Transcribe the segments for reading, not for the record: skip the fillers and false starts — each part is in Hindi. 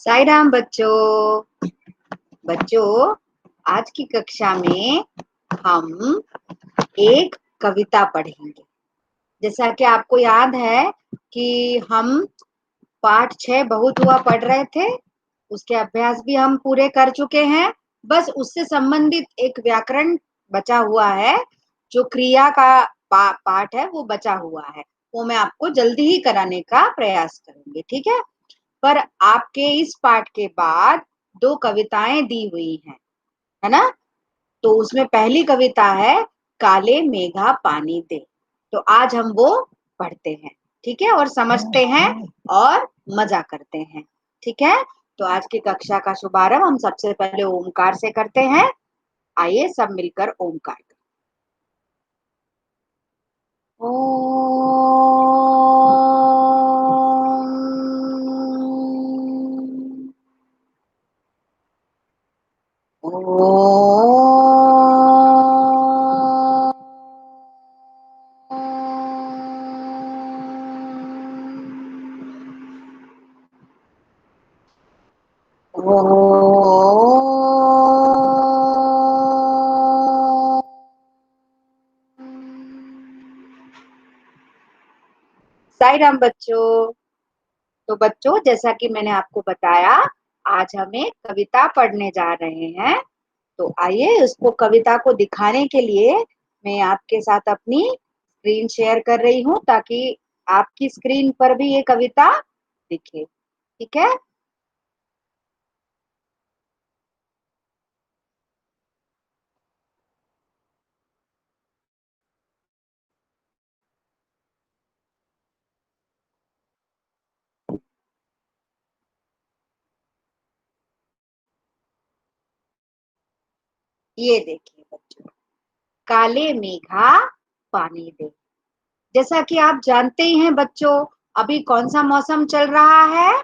साई राम बच्चों। आज की कक्षा में हम एक कविता पढ़ेंगे। जैसा कि आपको याद है कि हम पाठ 6 बहुत हुआ पढ़ रहे थे, उसके अभ्यास भी हम पूरे कर चुके हैं। बस उससे संबंधित एक व्याकरण बचा हुआ है, जो क्रिया का पाठ है वो बचा हुआ है। वो मैं आपको जल्दी ही कराने का प्रयास करूंगी, ठीक है। पर आपके इस पाठ के बाद 2 कविताएं दी हुई हैं, है ना। तो उसमें पहली कविता है काले मेघा पानी दे। तो आज हम वो पढ़ते हैं, ठीक है, और समझते हैं और मजा करते हैं, ठीक है। तो आज की कक्षा का शुभारंभ हम सबसे पहले ओमकार से करते हैं। आइए सब मिलकर ओमकार करें। साई राम बच्चों। तो बच्चों, जैसा कि मैंने आपको बताया, आज हम एक कविता पढ़ने जा रहे हैं। तो आइए, उसको कविता को दिखाने के लिए मैं आपके साथ अपनी स्क्रीन शेयर कर रही हूँ, ताकि आपकी स्क्रीन पर भी ये कविता दिखे, ठीक है। ये देखिए बच्चों, काले मेघा पानी दे। जैसा कि आप जानते ही हैं बच्चों, अभी कौन सा मौसम चल रहा है?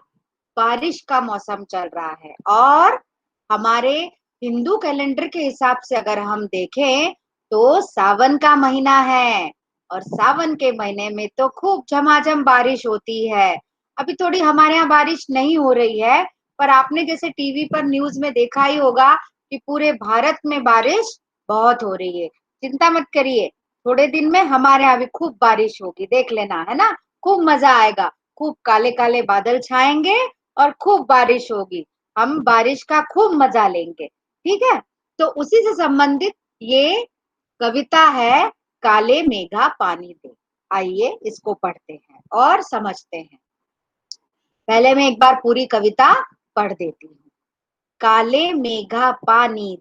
बारिश का मौसम चल रहा है। और हमारे हिंदू कैलेंडर के हिसाब से अगर हम देखें तो सावन का महीना है, और सावन के महीने में तो खूब झमाझम बारिश होती है। अभी थोड़ी हमारे यहाँ बारिश नहीं हो रही है, पर आपने जैसे टीवी पर न्यूज में देखा ही होगा कि पूरे भारत में बारिश बहुत हो रही है। चिंता मत करिए, थोड़े दिन में हमारे यहाँ भी खूब बारिश होगी, देख लेना, है ना। खूब मजा आएगा, खूब काले काले बादल छाएंगे और खूब बारिश होगी। हम बारिश का खूब मजा लेंगे, ठीक है। तो उसी से संबंधित ये कविता है, काले मेघा पानी दे। आइए इसको पढ़ते हैं और समझते हैं। पहले मैं एक बार पूरी कविता पढ़ देती हूँ। काले मेघा पानी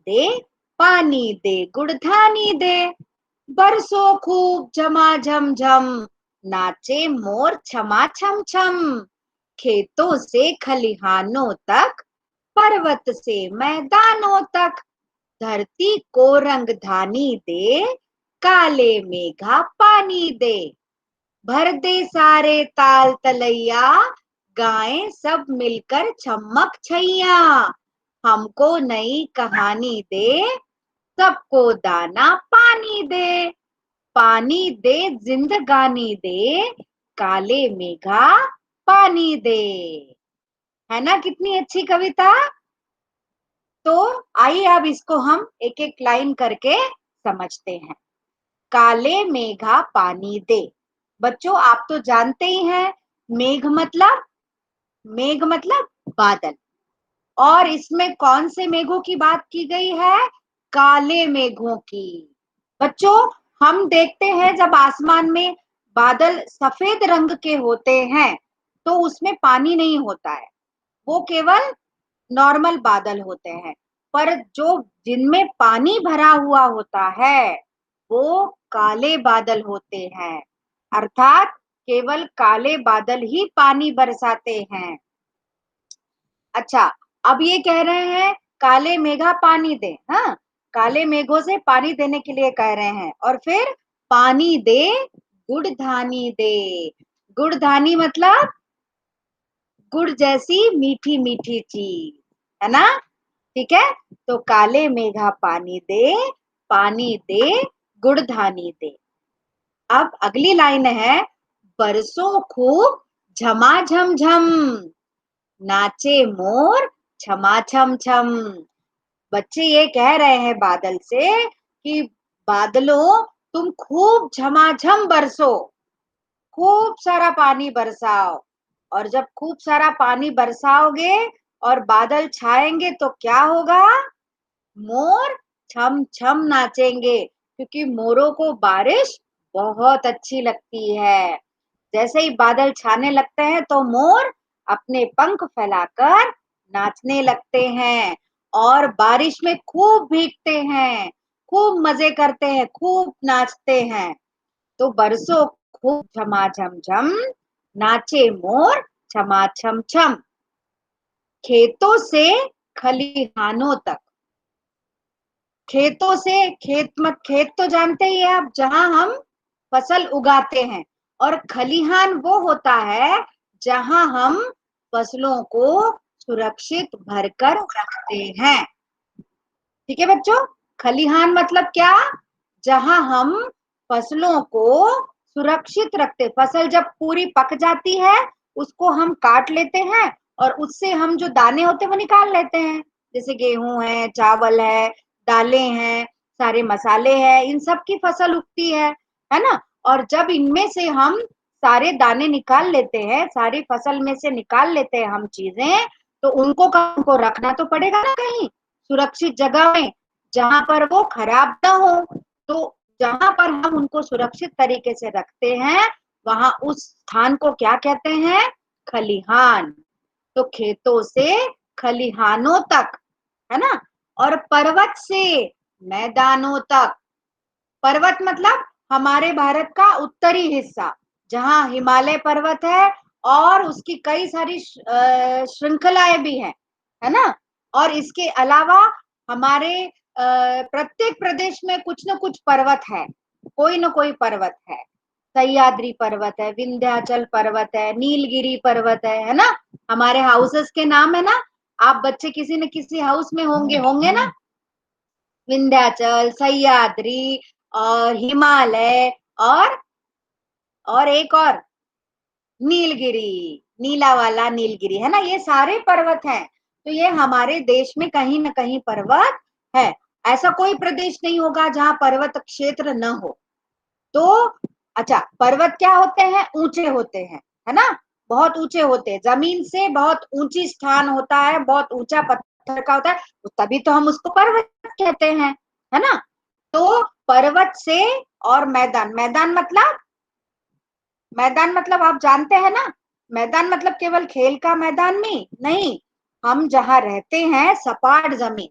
दे गुड़धानी दे, बरसो खूब झमा झम झम, नाचे मोर छमा छम छम। खेतों से खलिहानों तक, पर्वत से मैदानों तक, धरती को रंग धानी दे, काले मेघा पानी दे। भर दे सारे ताल तलैया, गाएं सब मिलकर छमक छैया। हमको नई कहानी दे, सबको दाना पानी दे। पानी दे जिंदगानी दे, काले मेघा पानी दे। है ना कितनी अच्छी कविता। तो आइए अब इसको हम एक एक लाइन करके समझते हैं। काले मेघा पानी दे। बच्चों, आप तो जानते ही हैं, मेघ मतलब बादल। और इसमें कौन से मेघों की बात की गई है? काले मेघों की। बच्चों, हम देखते हैं जब आसमान में बादल सफेद रंग के होते हैं तो उसमें पानी नहीं होता है, वो केवल नॉर्मल बादल होते हैं। पर जो जिनमें पानी भरा हुआ होता है वो काले बादल होते हैं। अर्थात केवल काले बादल ही पानी बरसाते हैं। अच्छा, अब ये कह रहे हैं काले मेघा पानी दे। हाँ, काले मेघों से पानी देने के लिए कह रहे हैं। और फिर पानी दे गुड़धानी दे। गुड़धानी मतलब गुड़ जैसी मीठी मीठी चीज, है ना। ठीक है। तो काले मेघा पानी दे गुड़धानी दे। अब अगली लाइन है, बरसों खूब झमा झम झम। नाचे मोर छमा छम छम। बच्चे ये कह रहे हैं बादल से कि बादलों तुम खूब झमाझम बरसो, खूब सारा पानी बरसाओ। और जब खूब सारा पानी बरसाओगे और बादल छाएंगे तो क्या होगा? मोर छम छम नाचेंगे, क्योंकि मोरों को बारिश बहुत अच्छी लगती है। जैसे ही बादल छाने लगते हैं तो मोर अपने पंख फैलाकर नाचने लगते हैं और बारिश में खूब भीगते हैं, खूब मजे करते हैं, खूब नाचते हैं। तो बरसो खूब झमाझम झम, नाचे मोर छमा छम छम। खेतों से खलिहानों तक। खेतों से, खेत तो जानते ही है आप, जहां हम फसल उगाते हैं। और खलिहान वो होता है जहां हम फसलों को सुरक्षित भरकर रखते हैं। ठीक है बच्चों, खलिहान मतलब क्या? जहां हम फसलों को सुरक्षित रखते। फसल जब पूरी पक जाती है उसको हम काट लेते हैं और उससे हम जो दाने होते हैं वो निकाल लेते हैं। जैसे गेहूं है, चावल है, दालें हैं, सारे मसाले हैं, इन सब की फसल उगती है ना। और जब इनमें से हम सारे दाने निकाल लेते हैं, सारी फसल में से निकाल लेते हैं हम चीजें, तो उनको रखना तो पड़ेगा ना कहीं सुरक्षित जगह में, जहां पर वो खराब ना हो। तो जहां पर हम उनको सुरक्षित तरीके से रखते हैं वहां उस स्थान को क्या कहते हैं? खलिहान। तो खेतों से खलिहानों तक, है ना। और पर्वत से मैदानों तक। पर्वत मतलब हमारे भारत का उत्तरी हिस्सा, जहां हिमालय पर्वत है और उसकी कई सारी श्रृंखलाएं भी हैं, है ना। और इसके अलावा हमारे प्रत्येक प्रदेश में कुछ न कुछ पर्वत है, कोई न कोई पर्वत है। सह्याद्री पर्वत है, विंध्याचल पर्वत है, नीलगिरी पर्वत है ना। हमारे हाउसेस के नाम है ना, आप बच्चे किसी न किसी हाउस में होंगे होंगे ना। विंध्याचल, सह्याद्री और हिमालय और एक और नीलगिरी, नीला वाला नीलगिरी, है ना। ये सारे पर्वत हैं। तो ये हमारे देश में कहीं न कहीं पर्वत है। ऐसा कोई प्रदेश नहीं होगा जहां पर्वत क्षेत्र न हो। तो अच्छा, पर्वत क्या होते हैं? ऊंचे होते हैं, है ना। बहुत ऊंचे होते हैं, जमीन से बहुत ऊंची स्थान होता है, बहुत ऊंचा पत्थर का होता है, तो तभी तो हम उसको पर्वत कहते हैं, है ना। तो पर्वत से और मैदान, मैदान मतलब आप जानते हैं ना। मैदान मतलब केवल खेल का मैदान में नहीं, हम जहाँ रहते हैं सपाट जमीन,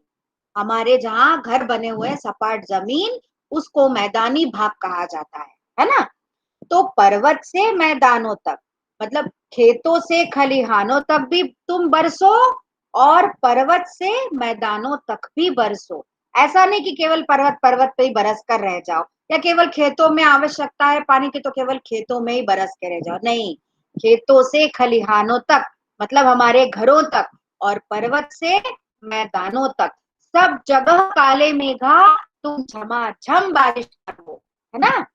हमारे जहाँ घर बने हुए सपाट जमीन, उसको मैदानी भाग कहा जाता है ना। तो पर्वत से मैदानों तक मतलब खेतों से खलिहानों तक भी तुम बरसो और पर्वत से मैदानों तक भी बरसो। ऐसा नहीं कि केवल पर्वत पर्वत पे ही बरस कर रह जाओ, या केवल खेतों में आवश्यकता है पानी की तो केवल खेतों में ही बरस के रह जाओ, नहीं। खेतों से खलिहानों तक मतलब हमारे घरों तक, और पर्वत से मैदानों तक, सब जगह काले मेघा तुम झमाझम बारिश करो, है ना।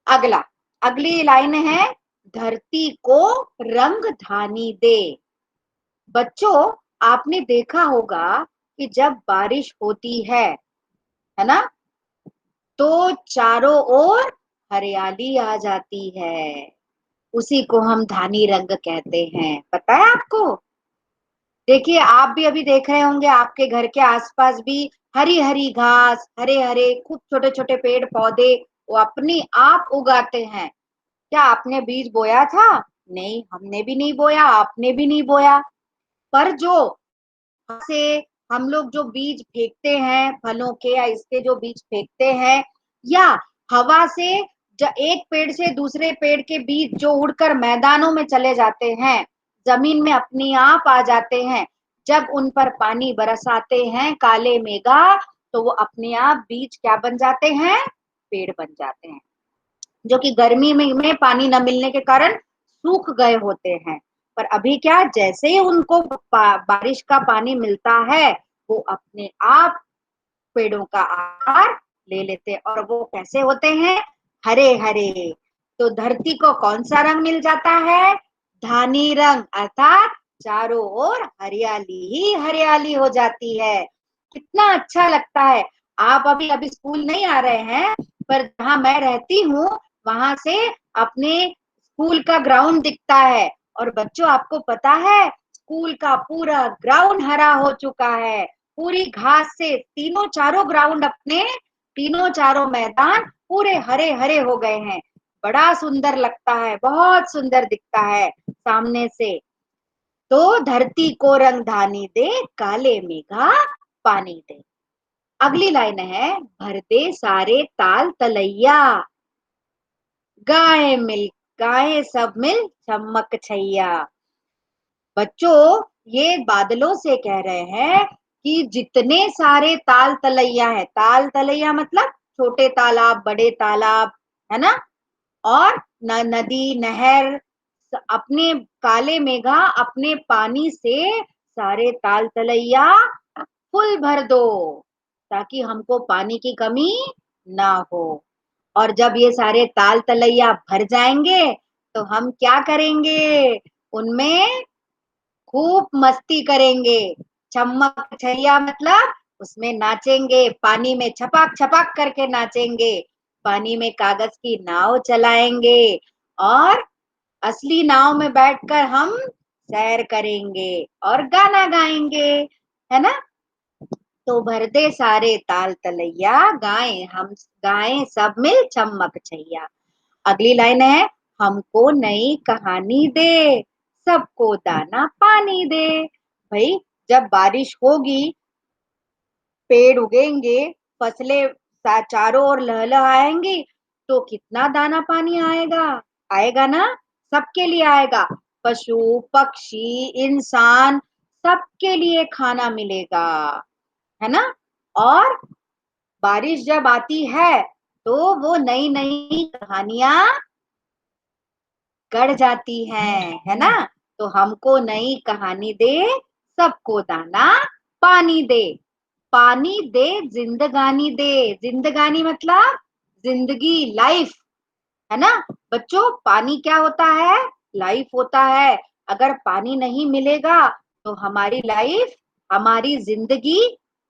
अगला, अगली लाइन है, धरती को रंग धानी दे। बच्चों, आपने देखा होगा कि जब बारिश होती है ना, तो चारों ओर हरियाली आ जाती है। उसी को हम धानी रंग कहते हैं, पता है आपको। देखिए, आप भी अभी देख रहे होंगे आपके घर के आसपास भी हरी हरी घास, हरे हरे खूब छोटे छोटे पेड़ पौधे वो अपने आप उगाते हैं। क्या आपने बीज बोया था? नहीं, हमने भी नहीं बोया, आपने भी नहीं बोया। पर जो से हम लोग जो बीज फेंकते हैं फलों के या इसके जो बीज फेंकते हैं, या हवा से एक पेड़ से दूसरे पेड़ के बीज जो उड़कर मैदानों में चले जाते हैं, जमीन में अपने आप आ जाते हैं, जब उन पर पानी बरसाते हैं काले मेघा, तो वो अपने आप बीज क्या बन जाते हैं? पेड़ बन जाते हैं, जो कि गर्मी में पानी न मिलने के कारण सूख गए होते हैं। पर अभी क्या, जैसे ही उनको बारिश का पानी मिलता है, वो अपने आप पेड़ों का आकार ले लेते हैं, और वो कैसे होते हैं? हरे हरे। तो धरती को कौन सा रंग मिल जाता है? धानी रंग अर्थात चारों ओर हरियाली ही हरियाली हो जाती है। कितना अच्छा लगता है। आप अभी अभी स्कूल नहीं आ रहे हैं, पर जहाँ मैं रहती हूँ वहां से अपने स्कूल का ग्राउंड दिखता है। और बच्चों, आपको पता है स्कूल का पूरा ग्राउंड हरा हो चुका है। पूरी घास से तीनों चारों ग्राउंड अपने तीनों चारों मैदान पूरे हरे हरे हो गए हैं। बड़ा सुंदर लगता है, बहुत सुंदर दिखता है सामने से। तो धरती को रंग धानी दे, काले मेघा पानी दे। अगली लाइन है, भर दे सारे ताल तलैया, गाए सब मिल चमक छैया। बच्चों, ये बादलों से कह रहे हैं कि जितने सारे ताल तलैया है, ताल तलैया मतलब छोटे तालाब, बड़े तालाब, है ना, और नदी नहर, अपने काले मेघा अपने पानी से सारे ताल तलैया फुल भर दो, ताकि हमको पानी की कमी ना हो। और जब ये सारे ताल तलैया भर जाएंगे तो हम क्या करेंगे, उनमें खूब मस्ती करेंगे। चम्मक छैया मतलब उसमें नाचेंगे, पानी में छपाक छपाक करके नाचेंगे, पानी में कागज की नाव चलाएंगे, और असली नाव में बैठकर हम सैर करेंगे और गाना गाएंगे, है ना। तो भर दे सारे ताल तलैया, गाएं सब मिल चम्मक छैया। अगली लाइन है, हमको नई कहानी दे, सबको दाना पानी दे। भाई, जब बारिश होगी, पेड़ उगेंगे, फसलें चारों ओर लहलहाएंगी, तो कितना दाना पानी आएगा, आएगा ना, सबके लिए आएगा। पशु पक्षी इंसान सबके लिए खाना मिलेगा, है ना। और बारिश जब आती है तो वो नई नई कहानियां गढ़ जाती है ना। तो हमको नई कहानी दे, सबको दाना पानी दे। पानी दे जिंदगानी दे, जिंदगानी मतलब जिंदगी, लाइफ, है ना। बच्चों, पानी क्या होता है, लाइफ होता है। अगर पानी नहीं मिलेगा तो हमारी लाइफ, हमारी जिंदगी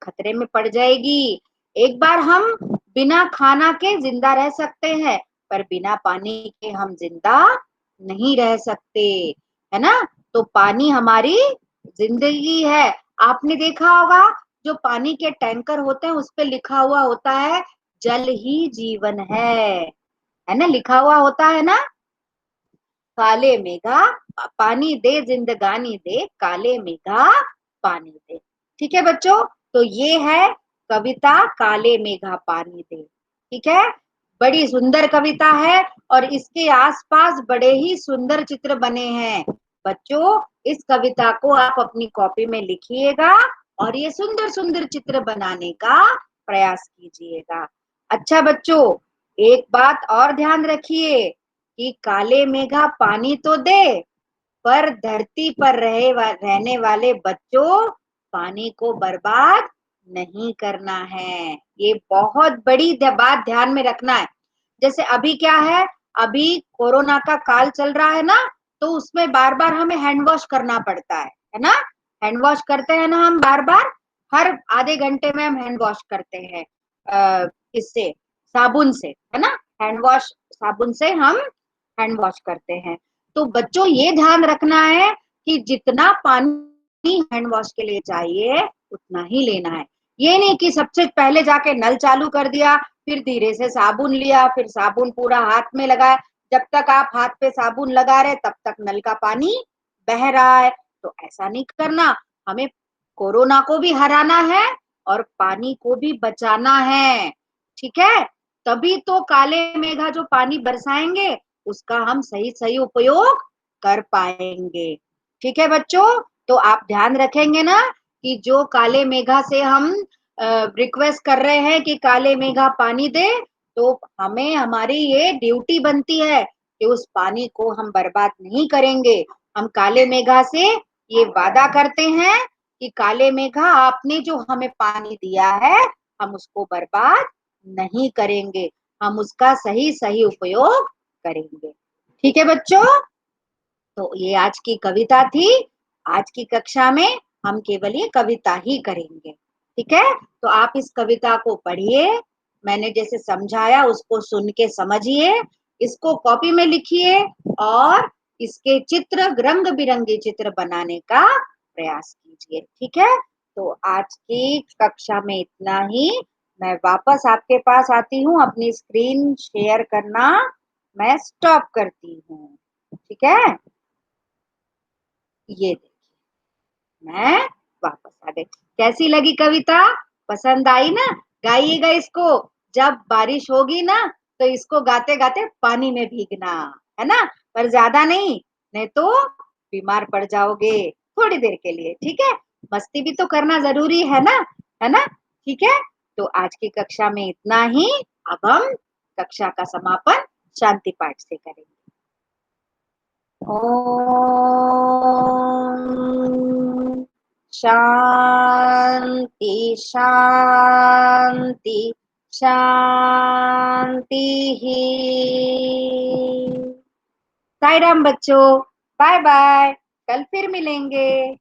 खतरे में पड़ जाएगी। एक बार हम बिना खाना के जिंदा रह सकते हैं, पर बिना पानी के हम जिंदा नहीं रह सकते, है ना। तो पानी हमारी जिंदगी है। आपने देखा होगा, जो पानी के टैंकर होते हैं उस पे लिखा हुआ होता है, जल ही जीवन है ना, लिखा हुआ होता है ना। काले मेघा पानी दे, जिंदगानी दे, काले मेघा पानी दे। ठीक है बच्चों, तो ये है कविता काले मेघा पानी दे। ठीक है, बड़ी सुंदर कविता है, और इसके आसपास बड़े ही सुंदर चित्र बने हैं। बच्चों, इस कविता को आप अपनी कॉपी में लिखिएगा और ये सुंदर सुंदर चित्र बनाने का प्रयास कीजिएगा। अच्छा बच्चों, एक बात और ध्यान रखिए कि काले मेघा पानी तो दे, पर धरती पर रहने वाले बच्चों, पानी को बर्बाद नहीं करना है। ये बहुत बड़ी बात ध्यान में रखना है। जैसे अभी क्या है, अभी कोरोना का काल चल रहा है ना, तो उसमें बार बार हमें हैंड वॉश करना पड़ता है ना। हैंड वॉश करते हैं ना हम बार बार, हर आधे घंटे में हम हैंड वॉश करते हैं, इससे, साबुन से, है ना। हैंड वॉश साबुन से हम हैंड वॉश करते हैं। तो बच्चों, ये ध्यान रखना है कि जितना पानी हैंड वॉश के लिए चाहिए उतना ही लेना है। ये नहीं कि सबसे पहले जाके नल चालू कर दिया, फिर धीरे से साबुन लिया, फिर साबुन पूरा हाथ में लगाया। जब तक आप हाथ पे साबुन लगा रहे तब तक नल का पानी बह रहा है। तो ऐसा नहीं करना। हमें कोरोना को भी हराना है और पानी को भी बचाना है। ठीक है, तभी तो काले मेघा जो पानी बरसाएंगे उसका हम सही सही उपयोग कर पाएंगे। ठीक है बच्चों, तो आप ध्यान रखेंगे ना कि जो काले मेघा से हम रिक्वेस्ट कर रहे हैं कि काले मेघा पानी दे, तो हमें, हमारी ये ड्यूटी बनती है कि उस पानी को हम बर्बाद नहीं करेंगे। हम काले मेघा से ये वादा करते हैं कि काले मेघा, आपने जो हमें पानी दिया है हम उसको बर्बाद नहीं करेंगे, हम उसका सही सही उपयोग करेंगे। ठीक है बच्चों, तो ये आज की कविता थी। आज की कक्षा में हम केवल ये कविता ही करेंगे, ठीक है। तो आप इस कविता को पढ़िए, मैंने जैसे समझाया उसको सुन के समझिए, इसको कॉपी में लिखिए और इसके चित्र, रंग बिरंगे चित्र बनाने का प्रयास कीजिए, ठीक है। तो आज की कक्षा में इतना ही। मैं वापस आपके पास आती हूँ, अपनी स्क्रीन शेयर करना मैं स्टॉप करती हूँ, ठीक है। ये देखिए, मैं वापस आ गई। कैसी लगी कविता? पसंद आई ना? गाइएगा इसको। जब बारिश होगी ना तो इसको गाते गाते पानी में भीगना, है ना। पर ज्यादा नहीं, नहीं तो बीमार पड़ जाओगे। थोड़ी देर के लिए, ठीक है। मस्ती भी तो करना जरूरी है ना, है ना। ठीक है। तो आज की कक्षा में इतना ही। अब हम कक्षा का समापन शांति पाठ से करेंगे। ओम शांति शांति शांति ही। साई राम बच्चों, बाय बाय, कल फिर मिलेंगे।